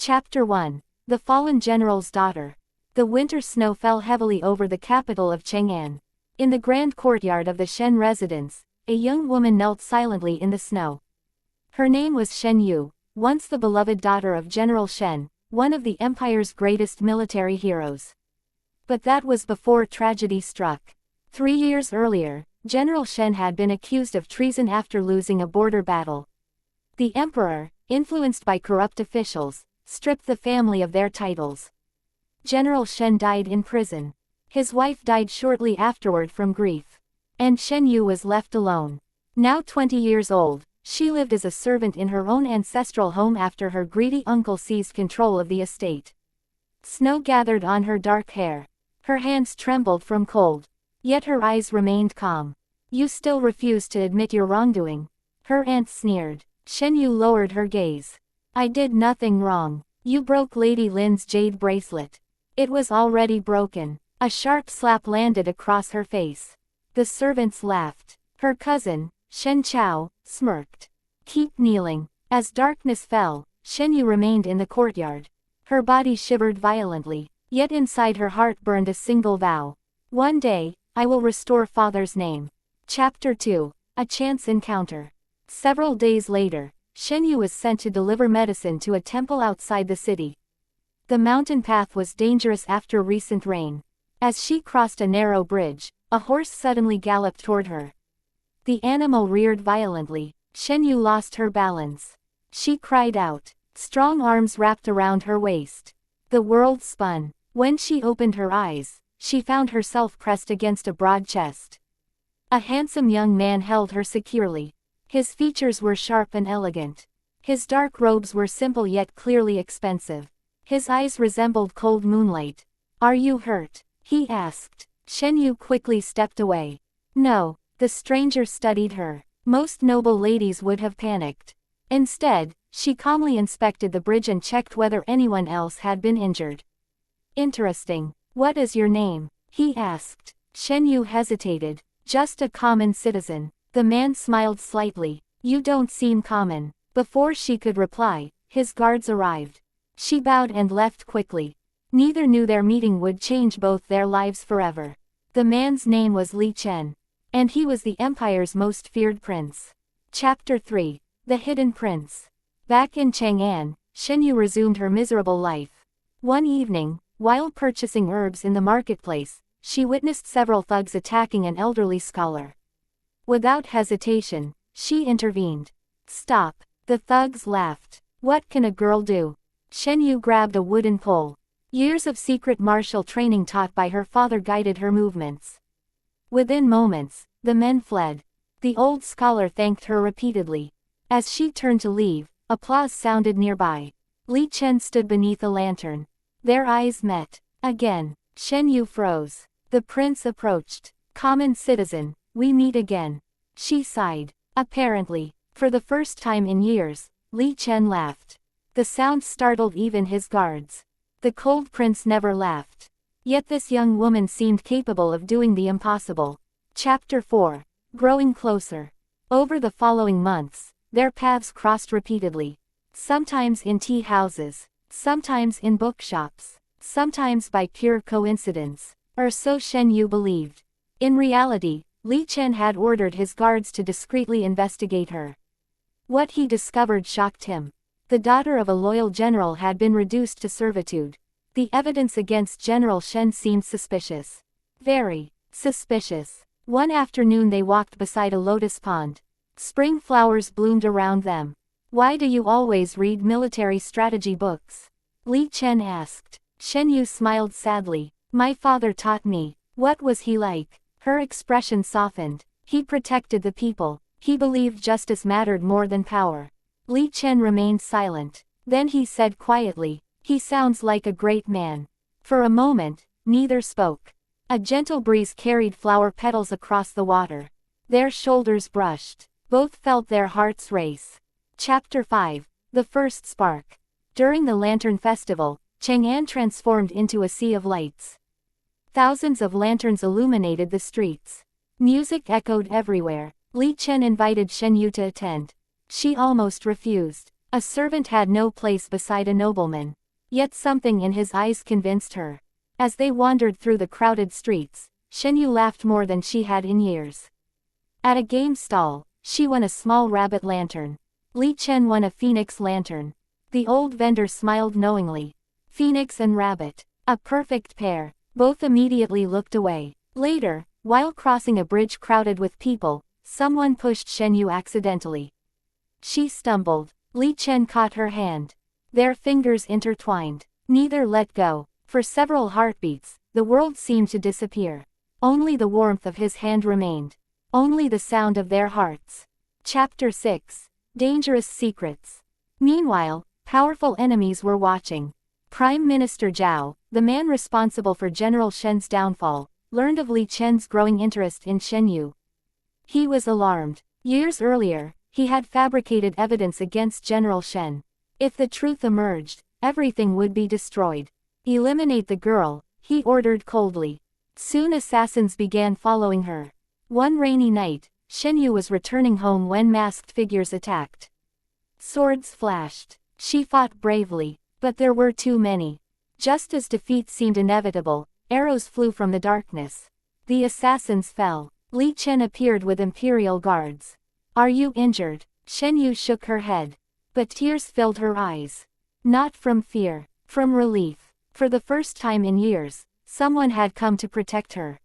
Chapter 1. The Fallen General's Daughter. The winter snow fell heavily over the capital of Chang'an. In the grand courtyard of the Shen residence, a young woman knelt silently in the snow. Her name was Shen Yue, once the beloved daughter of General Shen, one of the empire's greatest military heroes. But that was before tragedy struck. 3 years earlier, General Shen had been accused of treason after losing a border battle. The emperor, influenced by corrupt officials, stripped the family of their titles. General Shen died in prison. His wife died shortly afterward from grief. And Shen Yue was left alone. Now 20 years old, she lived as a servant in her own ancestral home after her greedy uncle seized control of the estate. Snow gathered on her dark hair. Her hands trembled from cold. Yet her eyes remained calm. "You still refuse to admit your wrongdoing?" Her aunt sneered. Shen Yue lowered her gaze. "I did nothing wrong. You broke Lady Lin's jade bracelet." It was already broken. A sharp slap landed across her face. The servants laughed. Her cousin, Shen Chao, smirked. "Keep kneeling." As darkness fell, Shen Yue remained in the courtyard. Her body shivered violently, yet inside her heart burned a single vow. "One day, I will restore father's name." Chapter 2. A Chance Encounter. Several days later, Shen Yue was sent to deliver medicine to a temple outside the city. The mountain path was dangerous after recent rain. As she crossed a narrow bridge, a horse suddenly galloped toward her. The animal reared violently. Shen Yue lost her balance. She cried out. Strong arms wrapped around her waist. The world spun. When she opened her eyes, she found herself pressed against a broad chest. A handsome young man held her securely. His features were sharp and elegant. His dark robes were simple yet clearly expensive. His eyes resembled cold moonlight. "Are you hurt?" he asked. Shen Yue quickly stepped away. "No." The stranger studied her. Most noble ladies would have panicked. Instead, she calmly inspected the bridge and checked whether anyone else had been injured. "Interesting. What is your name?" he asked. Shen Yue hesitated. "Just a common citizen." The man smiled slightly. "You don't seem common." Before she could reply, his guards arrived. She bowed and left quickly. Neither knew their meeting would change both their lives forever. The man's name was Li Chen. And he was the empire's most feared prince. Chapter 3. The Hidden Prince. Back in Chang'an, Shen Yue resumed her miserable life. One evening, while purchasing herbs in the marketplace, she witnessed several thugs attacking an elderly scholar. Without hesitation, she intervened. "Stop." The thugs laughed. "What can a girl do?" Shen Yue grabbed a wooden pole. Years of secret martial training taught by her father guided her movements. Within moments, the men fled. The old scholar thanked her repeatedly. As she turned to leave, applause sounded nearby. Li Chen stood beneath a lantern. Their eyes met. Again, Shen Yue froze. The prince approached. "Common citizen, we meet again." She sighed. Apparently, for the first time in years, Li Chen laughed. The sound startled even his guards. The cold prince never laughed. Yet this young woman seemed capable of doing the impossible. Chapter 4. Growing Closer. Over the following months, their paths crossed repeatedly. Sometimes in tea houses, sometimes in bookshops, sometimes by pure coincidence, or so Shen Yue believed. In reality, Li Chen had ordered his guards to discreetly investigate her. What he discovered shocked him. The daughter of a loyal general had been reduced to servitude. The evidence against General Shen seemed suspicious. Very suspicious. One afternoon they walked beside a lotus pond. Spring flowers bloomed around them. "Why do you always read military strategy books?" Li Chen asked. Shen Yue smiled sadly. "My father taught me." "What was he like?" Her expression softened. "He protected the people. He believed justice mattered more than power." Li Chen remained silent. Then he said quietly, "He sounds like a great man." For a moment, neither spoke. A gentle breeze carried flower petals across the water. Their shoulders brushed. Both felt their hearts race. Chapter 5. The First Spark. During the Lantern Festival, Chang'an transformed into a sea of lights. Thousands of lanterns illuminated the streets. Music echoed everywhere. Li Chen invited Shen Yue to attend. She almost refused. A servant had no place beside a nobleman. Yet something in his eyes convinced her. As they wandered through the crowded streets, Shen Yue laughed more than she had in years. At a game stall, she won a small rabbit lantern. Li Chen won a phoenix lantern. The old vendor smiled knowingly. Phoenix and rabbit. A perfect pair. Both immediately looked away. Later, while crossing a bridge crowded with people, someone pushed Shen Yue accidentally. She stumbled. Li Chen caught her hand. Their fingers intertwined. Neither let go. For several heartbeats, the world seemed to disappear. Only the warmth of his hand remained. Only the sound of their hearts. Chapter 6. Dangerous Secrets. Meanwhile, powerful enemies were watching. Prime Minister Zhao, the man responsible for General Shen's downfall, learned of Li Chen's growing interest in Shen Yue. He was alarmed. Years earlier, he had fabricated evidence against General Shen. If the truth emerged, everything would be destroyed. Eliminate the girl, he ordered coldly. Soon assassins began following her. One rainy night, Shen Yue was returning home when masked figures attacked. Swords flashed. She fought bravely, but there were too many. Just as defeat seemed inevitable, arrows flew from the darkness. The assassins fell. Li Chen appeared with imperial guards. "Are you injured?" Shen Yue shook her head. But tears filled her eyes. Not from fear, from relief. For the first time in years, someone had come to protect her.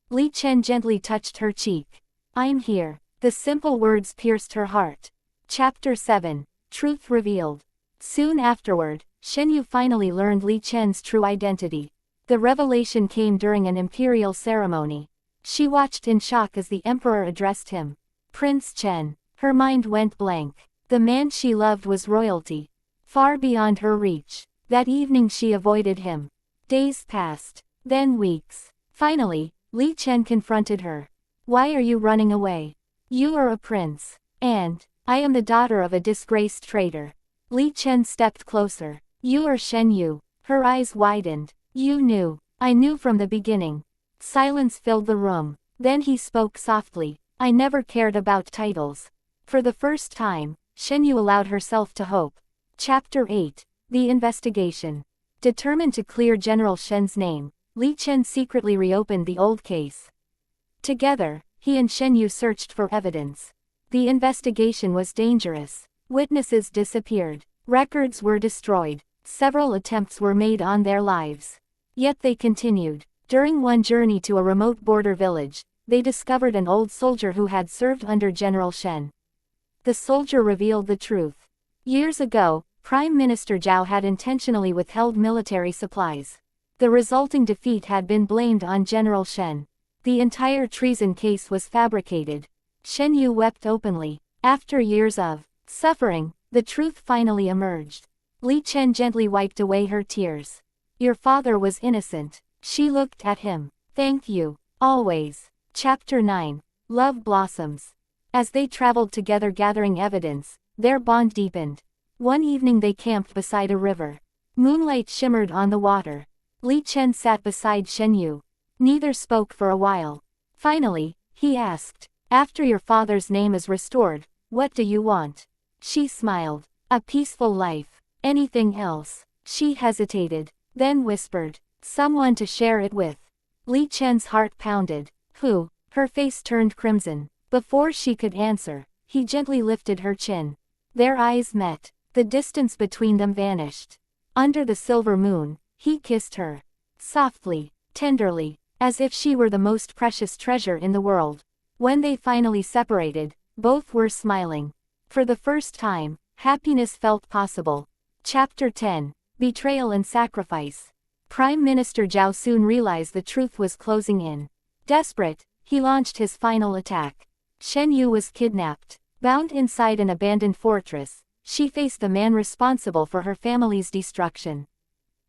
Li Chen gently touched her cheek. "I'm here." The simple words pierced her heart. Chapter 7. Truth Revealed. Soon afterward, Shen Yue finally learned Li Chen's true identity. The revelation came during an imperial ceremony. She watched in shock as the emperor addressed him. Prince Chen. Her mind went blank. The man she loved was royalty. Far beyond her reach. That evening she avoided him. Days passed. Then weeks. Finally, Li Chen confronted her. "Why are you running away? You are a prince. And I am the daughter of a disgraced traitor." Li Chen stepped closer. "You are Shen Yue." Her eyes widened. "You knew." "I knew from the beginning." Silence filled the room. Then he spoke softly. "I never cared about titles." For the first time, Shen Yue allowed herself to hope. Chapter 8. The Investigation. Determined to clear General Shen's name, Li Chen secretly reopened the old case. Together, he and Shen Yue searched for evidence. The investigation was dangerous. Witnesses disappeared. Records were destroyed. Several attempts were made on their lives. Yet they continued. During one journey to a remote border village, they discovered an old soldier who had served under General Shen. The soldier revealed the truth. Years ago, Prime Minister Zhao had intentionally withheld military supplies. The resulting defeat had been blamed on General Shen. The entire treason case was fabricated. Shen Yue wept openly. After years of suffering, the truth finally emerged. Li Chen gently wiped away her tears. "Your father was innocent." She looked at him. "Thank you. Always." Chapter 9. Love Blossoms. As they traveled together gathering evidence, their bond deepened. One evening they camped beside a river. Moonlight shimmered on the water. Li Chen sat beside Shen Yue. Neither spoke for a while. Finally, he asked, "After your father's name is restored, what do you want?" She smiled. "A peaceful life. Anything else?" She hesitated, then whispered, "Someone to share it with." Li Chen's heart pounded. "Who?" Her face turned crimson. Before she could answer, he gently lifted her chin. Their eyes met. The distance between them vanished. Under the silver moon, he kissed her. Softly, tenderly, as if she were the most precious treasure in the world. When they finally separated, both were smiling. For the first time, happiness felt possible. Chapter 10. Betrayal and Sacrifice. Prime Minister Zhao soon realized the truth was closing in. Desperate, he launched his final attack. Shen Yue was kidnapped. Bound inside an abandoned fortress, she faced the man responsible for her family's destruction.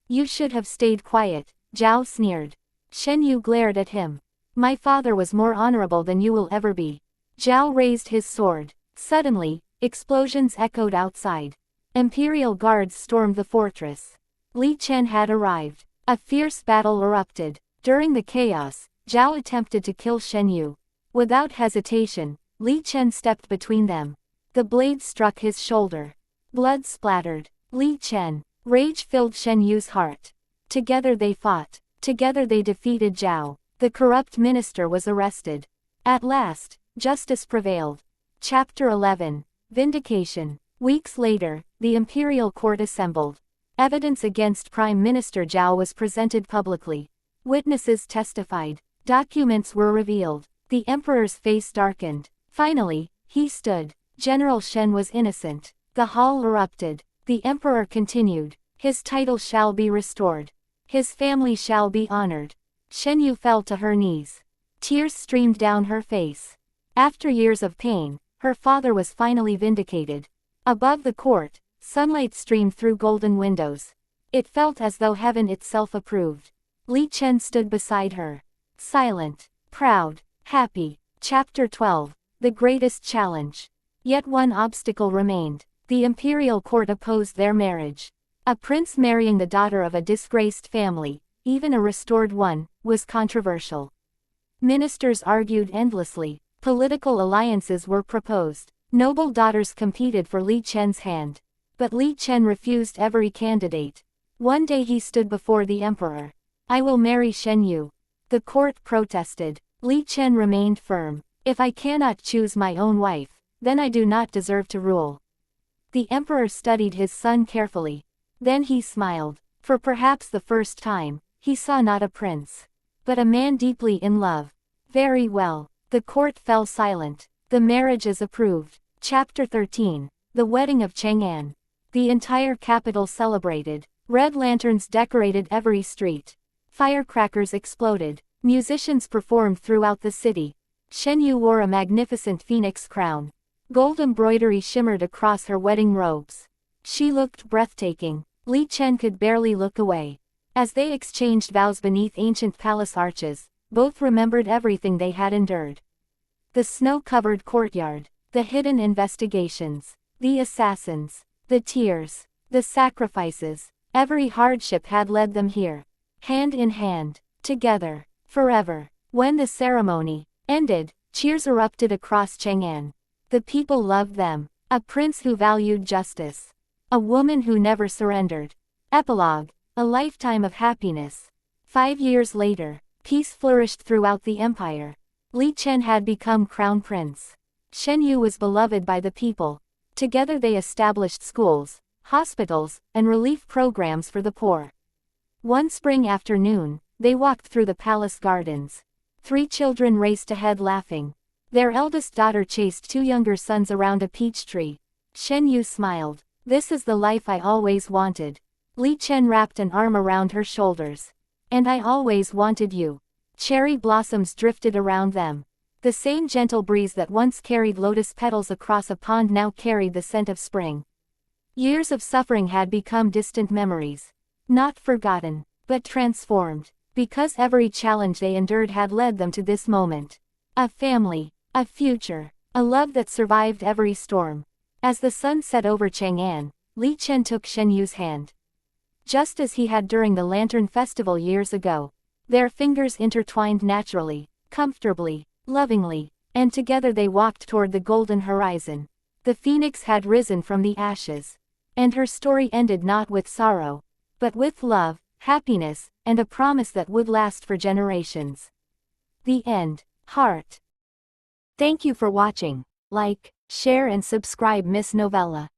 "You should have stayed quiet," Zhao sneered. Shen Yue glared at him. "My father was more honorable than you will ever be." Zhao raised his sword. Suddenly, explosions echoed outside. Imperial guards stormed the fortress. Li Chen had arrived. A fierce battle erupted. During the chaos, Zhao attempted to kill Shen Yue. Without hesitation, Li Chen stepped between them. The blade struck his shoulder. Blood splattered. Li Chen. Rage filled Shen Yue's heart. Together they fought. Together they defeated Zhao. The corrupt minister was arrested. At last, justice prevailed. Chapter 11. Vindication. Weeks later, the imperial court assembled. Evidence against Prime Minister Zhao was presented publicly. Witnesses testified. Documents were revealed. The emperor's face darkened. Finally, he stood. General Shen was innocent. The hall erupted. The emperor continued. His title shall be restored. His family shall be honored. Shen Yue fell to her knees. Tears streamed down her face. After years of pain, her father was finally vindicated. Above the court, sunlight streamed through golden windows. It felt as though heaven itself approved. Li Chen stood beside her. Silent, proud, happy. Chapter 12. The Greatest Challenge. Yet one obstacle remained. The imperial court opposed their marriage. A prince marrying the daughter of a disgraced family, even a restored one, was controversial. Ministers argued endlessly. Political alliances were proposed. Noble daughters competed for Li Chen's hand. But Li Chen refused every candidate. One day he stood before the emperor. I will marry Shen Yue. The court protested. Li Chen remained firm. If I cannot choose my own wife, then I do not deserve to rule. The emperor studied his son carefully. Then he smiled. For perhaps the first time, he saw not a prince, but a man deeply in love. Very well. The court fell silent. The marriage is approved. Chapter 13. The Wedding of Chang'an. The entire capital celebrated. Red lanterns decorated every street. Firecrackers exploded. Musicians performed throughout the city. Shen Yue wore a magnificent phoenix crown. Gold embroidery shimmered across her wedding robes. She looked breathtaking. Li Chen could barely look away. As they exchanged vows beneath ancient palace arches, both remembered everything they had endured. The snow-covered courtyard, the hidden investigations, the assassins, the tears, the sacrifices, every hardship had led them here. Hand in hand, together, forever. When the ceremony ended, cheers erupted across Chang'an. The people loved them. A prince who valued justice. A woman who never surrendered. Epilogue. A lifetime of happiness. 5 years later, peace flourished throughout the empire. Li Chen had become crown prince. Shen Yue was beloved by the people. Together they established schools, hospitals, and relief programs for the poor. One spring afternoon, they walked through the palace gardens. 3 children raced ahead laughing. Their eldest daughter chased 2 younger sons around a peach tree. Shen Yue smiled. This is the life I always wanted. Li Chen wrapped an arm around her shoulders. And I always wanted you. Cherry blossoms drifted around them. The same gentle breeze that once carried lotus petals across a pond now carried the scent of spring. Years of suffering had become distant memories. Not forgotten, but transformed. Because every challenge they endured had led them to this moment. A family, a future, a love that survived every storm. As the sun set over Chang'an, Li Chen took Shen Yue's hand. Just as he had during the Lantern Festival years ago. Their fingers intertwined naturally, comfortably, lovingly, and together they walked toward the golden horizon. The phoenix had risen from the ashes. And her story ended not with sorrow, but with love, happiness, and a promise that would last for generations. The end. Heart. Thank you for watching. Like, share and subscribe Miss Novella.